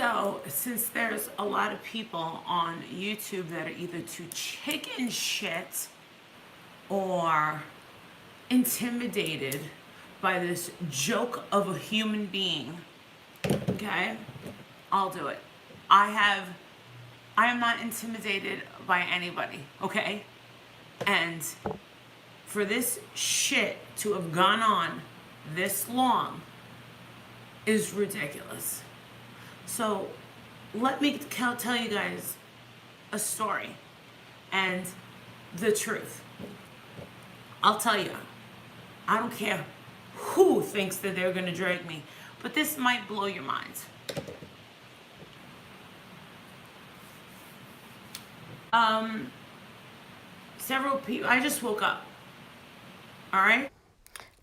So, since there's a lot of people on YouTube that are either too chicken shit or intimidated by this joke of a human being, okay, I'll do it. I am not intimidated by anybody, okay? And for this shit to have gone on this long is ridiculous. So let me tell you guys a story and the truth. I'll tell you, I don't care who thinks that they're gonna drag me, but this might blow your minds. Several people, I just woke up, all right?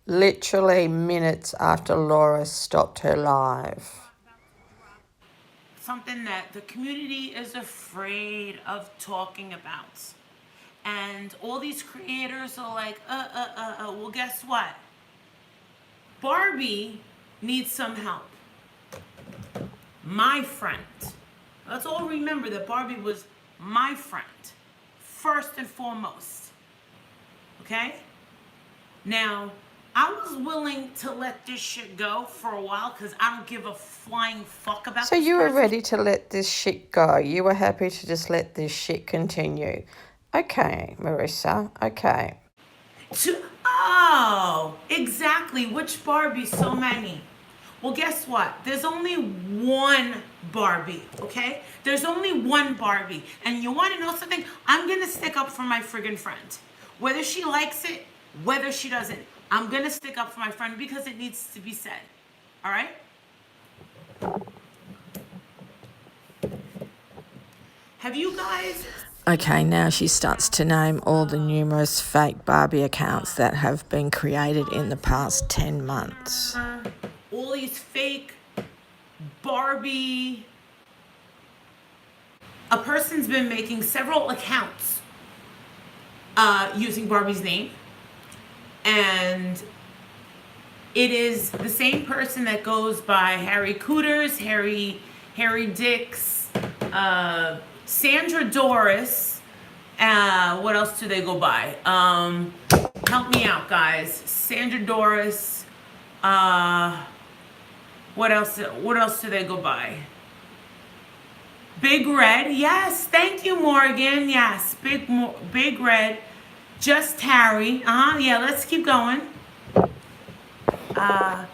Literally minutes after Laura stopped her live. Something that the community is afraid of talking about. And all these creators are like, well, guess what? Barbie needs some help. My friend. Let's all remember that Barbie was my friend, first and foremost. Okay? Now, I was willing to let this shit go for a while because I don't give a flying fuck about So this you were person. ready to let this shit go. You were happy to just let this shit continue. Okay, Marissa, okay. Oh, exactly. Which Barbie? So many. Well, guess what? There's only one Barbie, okay? There's only one Barbie. And you want to know something? I'm going to stick up for my friggin' friend. Whether she likes it, whether she doesn't, I'm going to stick up for my friend because it needs to be said. All right? Have you guys... Okay, now she starts to name all the numerous fake Barbie accounts that have been created in the past 10 months. All these fake Barbie... A person's been making several accounts using Barbie's name. And it is the same person that goes by Harry Cooters, Harry Dix, Sandra Doris. What else do they go by? Help me out, guys. Sandra Doris. What else do they go by? Big Red. Yes, thank you, Morgan. Yes, Big Red. Just Harry. Yeah, let's keep going. Yeah,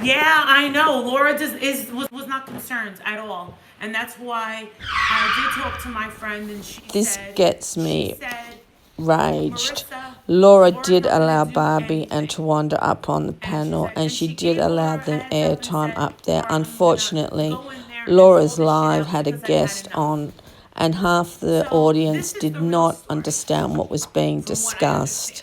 I know. Laura was not concerned at all. And that's why I did talk to my friend and this gets me raged. Laura did allow Barbie and Tawanda up on the panel, and she did allow them airtime up there. Unfortunately, Laura's live had a guest on, and half the audience did not understand what was being discussed.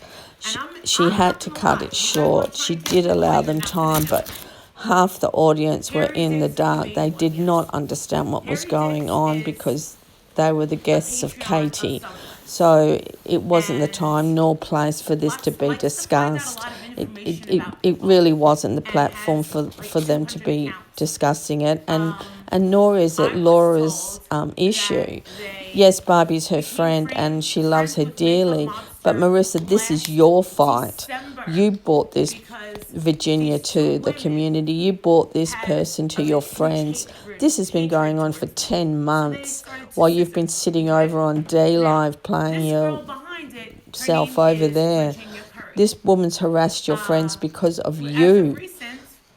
She had to cut it short. She did allow them time, but half the audience were in the dark. They did not understand what was going on because they were the guests of Katie. So it wasn't the time nor place for this to be discussed. It really wasn't the platform for them to be discussing it. And nor is it Laura's issue. Yes, Barbie's her friend and she loves her dearly. But Marissa, this is your fight. You brought this Virginia to the community. You brought this person to your friends. This has been going on for 10 months while you've been sitting over on D-Live playing yourself over there. This woman's harassed your friends because of you.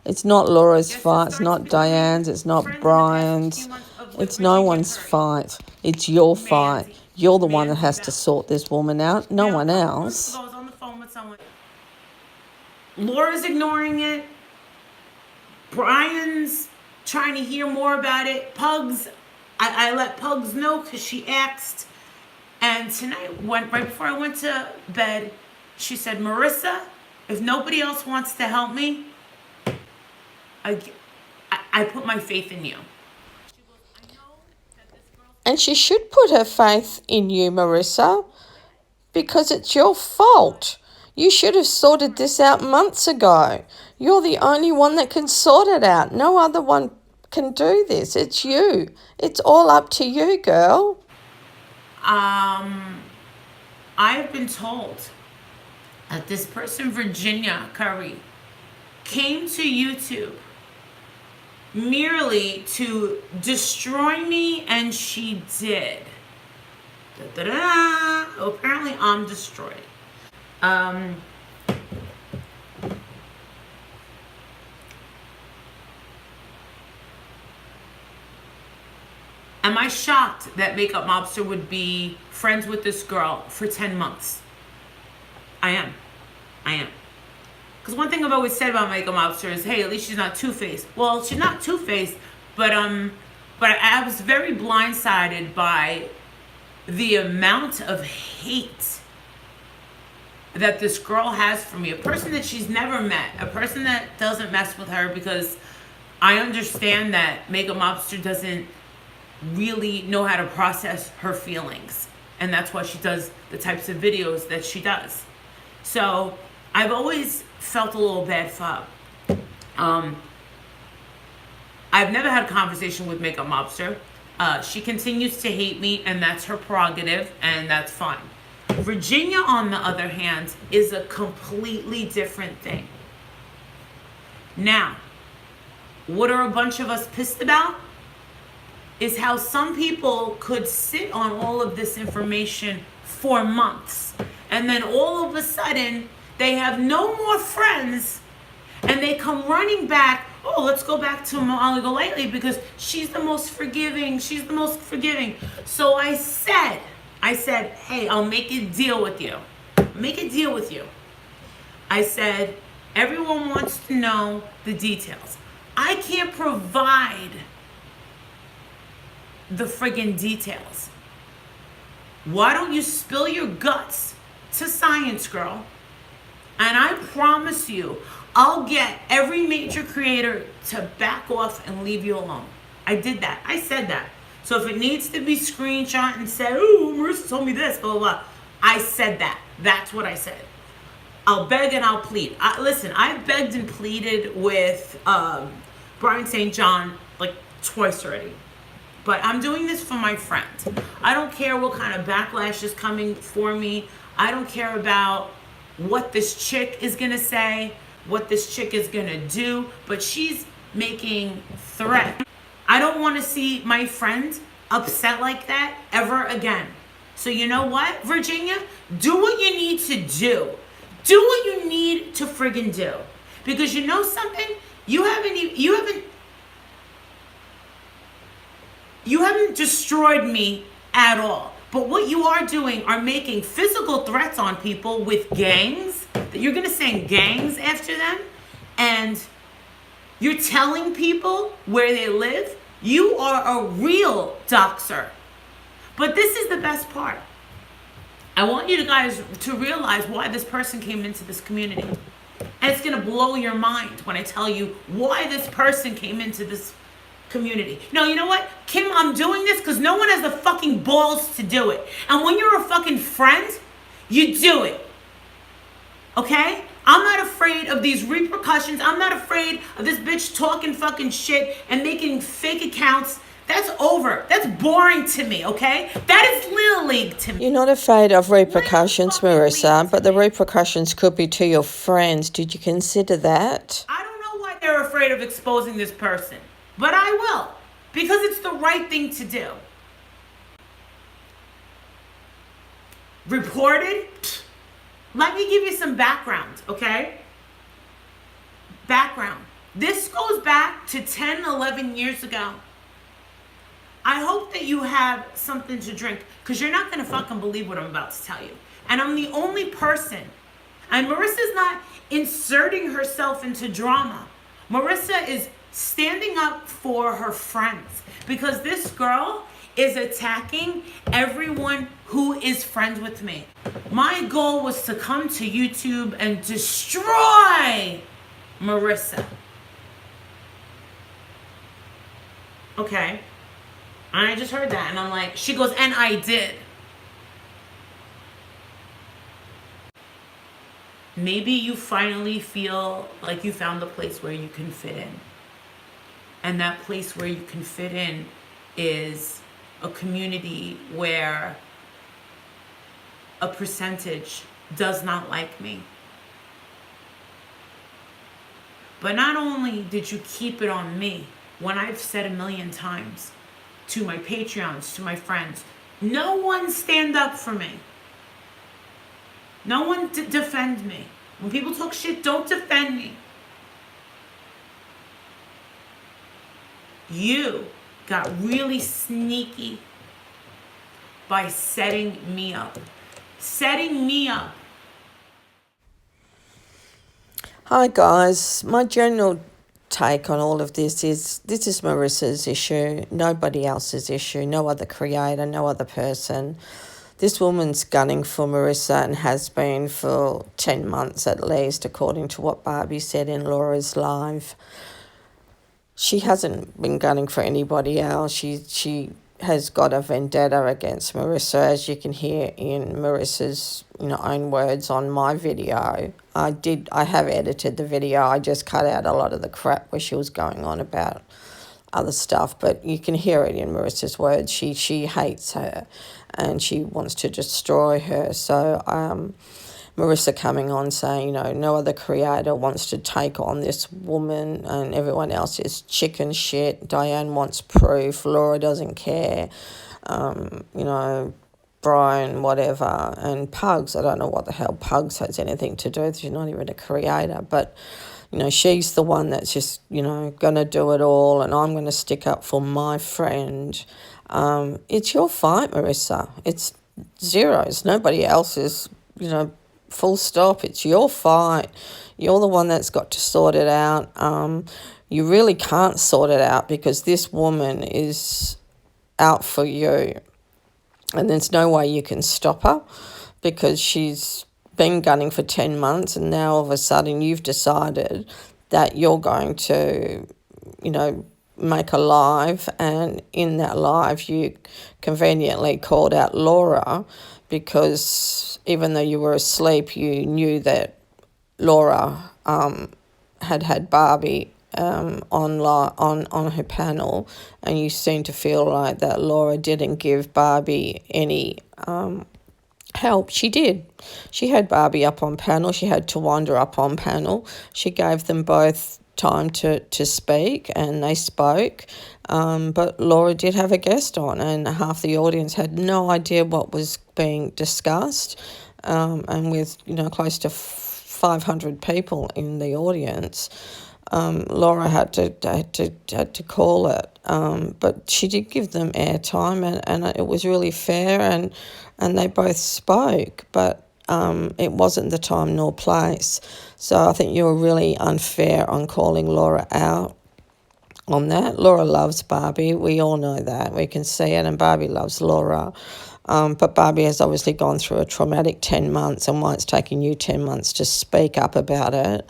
It's not Laura's fight. It's not Diane's. It's not Brian's. It's no one's fight. It's your fight. You're the one that has to sort this woman out, no one else. Laura's ignoring it. Brian's trying to hear more about it. Pugs, I let Pugs know because she asked. And tonight, right before I went to bed, she said, Marissa, if nobody else wants to help me, I put my faith in you. And she should put her faith in you, Marissa, because it's your fault. You should have sorted this out months ago. You're the only one that can sort it out. No other one can do this. It's you. It's all up to you, girl. I've been told that this person, Virginia Curry, came to YouTube merely to destroy me, and she did. Da-da-da. Apparently, I'm destroyed. Am I shocked that Makeup Mobster would be friends with this girl for 10 months? I am. Because one thing I've always said about Makeup Mobster is, hey, at least she's not two-faced. Well, she's not two-faced, but I was very blindsided by the amount of hate that this girl has for me. A person that she's never met, a person that doesn't mess with her, because I understand that Makeup Mobster doesn't really know how to process her feelings, and that's why she does the types of videos that she does. So I've always felt a little bad for her. I've never had a conversation with Makeup Mobster. She continues to hate me, and that's her prerogative, and that's fine. Virginia, on the other hand, is a completely different thing. Now, what are a bunch of us pissed about? Is how some people could sit on all of this information for months, and then all of a sudden they have no more friends, and they come running back. Oh, let's go back to Molly Golightly because she's the most forgiving. She's the most forgiving. So I said, hey, I'll make a deal with you. I said, everyone wants to know the details. I can't provide the friggin' details. Why don't you spill your guts to Science Girl? And I promise you, I'll get every major creator to back off and leave you alone. I did that. I said that. So if it needs to be screenshot and said, oh, Marissa told me this, blah, blah, blah. I said that. That's what I said. I'll beg and I'll plead. Listen, I've begged and pleaded with Brian St. John like twice already. But I'm doing this for my friends. I don't care what kind of backlash is coming for me. I don't care about what this chick is going to say, what this chick is going to do. But she's making threats. I don't want to see my friend upset like that ever again. So you know what, Virginia? Do what you need to do. Do what you need to friggin' do. Because you know something? You haven't destroyed me at all. But what you are doing are making physical threats on people with gangs. That you're going to send gangs after them. And you're telling people where they live. You are a real doxer. But this is the best part. I want you guys to realize why this person came into this community. And it's going to blow your mind when I tell you why this person came into this community. No, you know what? Kim, I'm doing this because no one has the fucking balls to do it. And when you're a fucking friend, you do it. Okay? I'm not afraid of these repercussions. I'm not afraid of this bitch talking fucking shit and making fake accounts. That's over. That's boring to me, okay? That is Little League to me. You're not afraid of repercussions, Marissa, but the repercussions could be to your friends. Did you consider that? I don't know why they're afraid of exposing this person, but I will, because it's the right thing to do. Reported? Let me give you some background, okay? Background. This goes back to 10, 11 years ago. I hope that you have something to drink, because you're not going to fucking believe what I'm about to tell you. And I'm the only person. And Marissa's not inserting herself into drama. Marissa is standing up for her friends, because this girl is attacking everyone who is friends with me. My goal was to come to YouTube and destroy Marissa. Okay. And I just heard that, and I'm like, she goes, and I did. Maybe you finally feel like you found the place where you can fit in. And that place where you can fit in is a community where a percentage does not like me. But not only did you keep it on me, when I've said a million times to my Patreons, to my friends, no one stand up for me. No one defend me. When people talk shit, don't defend me. You got really sneaky by setting me up. Setting me up. Hi guys, my general take on all of this is Marissa's issue, nobody else's issue, no other creator, no other person. This woman's gunning for Marissa and has been for 10 months at least, according to what Barbie said in Laura's live. She hasn't been gunning for anybody else. She has got a vendetta against Marissa, as you can hear in Marissa's own words on my video. I have edited the video. I just cut out a lot of the crap where she was going on about other stuff, but you can hear it in Marissa's words. She hates her and she wants to destroy her. So Marissa coming on saying, no other creator wants to take on this woman and everyone else is chicken shit. Diane wants proof. Laura doesn't care. Brian, whatever, and Pugs. I don't know what the hell Pugs has anything to do with. She's not even a creator, but she's the one that's just, going to do it all, and I'm going to stick up for my friend. It's your fight, Marissa. It's zeros. Nobody else's, full stop. It's your fight. You're the one that's got to sort it out. You really can't sort it out because this woman is out for you. And there's no way you can stop her because she's been gunning for 10 months and now all of a sudden you've decided that you're going to, make a live, and in that live you conveniently called out Laura because even though you were asleep, you knew that Laura had Barbie on her panel, and you seem to feel like that Laura didn't give Barbie any help. She did. She had Barbie up on panel. She had Tawanda up on panel. She gave them both time to speak, and they spoke. But Laura did have a guest on, and half the audience had no idea what was being discussed. And with close to 500 people in the audience, Laura had to call it, but she did give them airtime, and it was really fair, and they both spoke, but it wasn't the time nor place. So I think you were really unfair on calling Laura out on that. Laura loves Barbie. We all know that. We can see it, and Barbie loves Laura. But Barbie has obviously gone through a traumatic 10 months, and why it's taking you 10 months to speak up about it.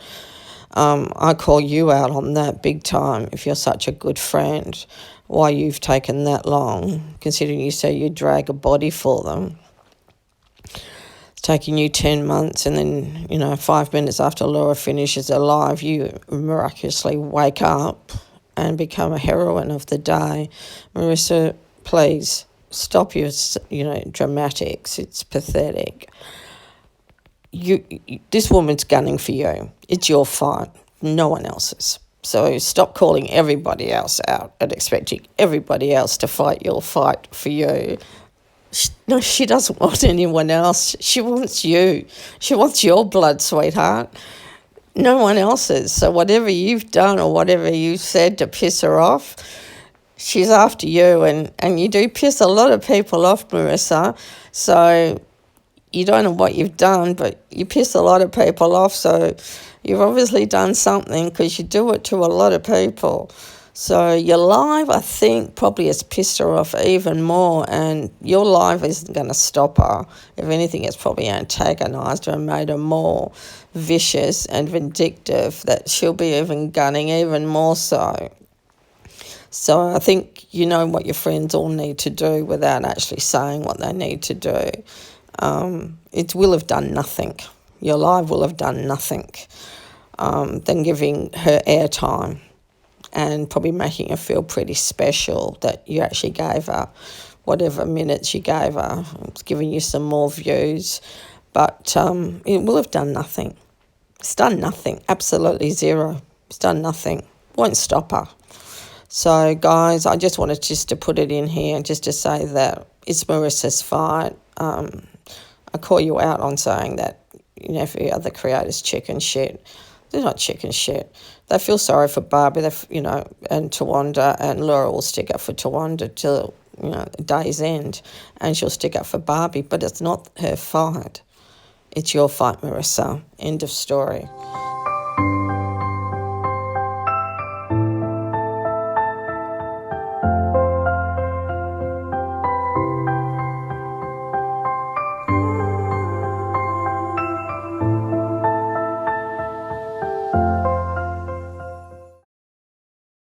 I call you out on that big time if you're such a good friend, why you've taken that long, considering you say you drag a body for them. It's taking you 10 months, and then, 5 minutes after Laura finishes her live, you miraculously wake up and become a heroine of the day. Marissa, please stop your, dramatics. It's pathetic. This woman's gunning for you. It's your fight, no one else's. So stop calling everybody else out and expecting everybody else to fight your fight for you. She doesn't want anyone else. She wants you. She wants your blood, sweetheart. No one else's. So whatever you've done or whatever you said to piss her off, she's after you. And you do piss a lot of people off, Marissa. So you don't know what you've done, but you piss a lot of people off, so you've obviously done something because you do it to a lot of people. So your live, I think, probably has pissed her off even more, and your live isn't going to stop her. If anything, it's probably antagonised her and made her more vicious and vindictive, that she'll be even gunning even more so. So I think you know what your friends all need to do without actually saying what they need to do. It will have done nothing. Your live will have done nothing than giving her airtime and probably making her feel pretty special that you actually gave her whatever minutes you gave her. It's giving you some more views. But it will have done nothing. It's done nothing. Absolutely zero. It's done nothing. Won't stop her. So, guys, I just wanted to put it in here just to say that it's Marissa's fight. I call you out on saying that, every other creator's chicken shit. They're not chicken shit. They feel sorry for Barbie, and Tawanda, and Laura will stick up for Tawanda till, day's end, and she'll stick up for Barbie, but it's not her fight. It's your fight, Marissa. End of story.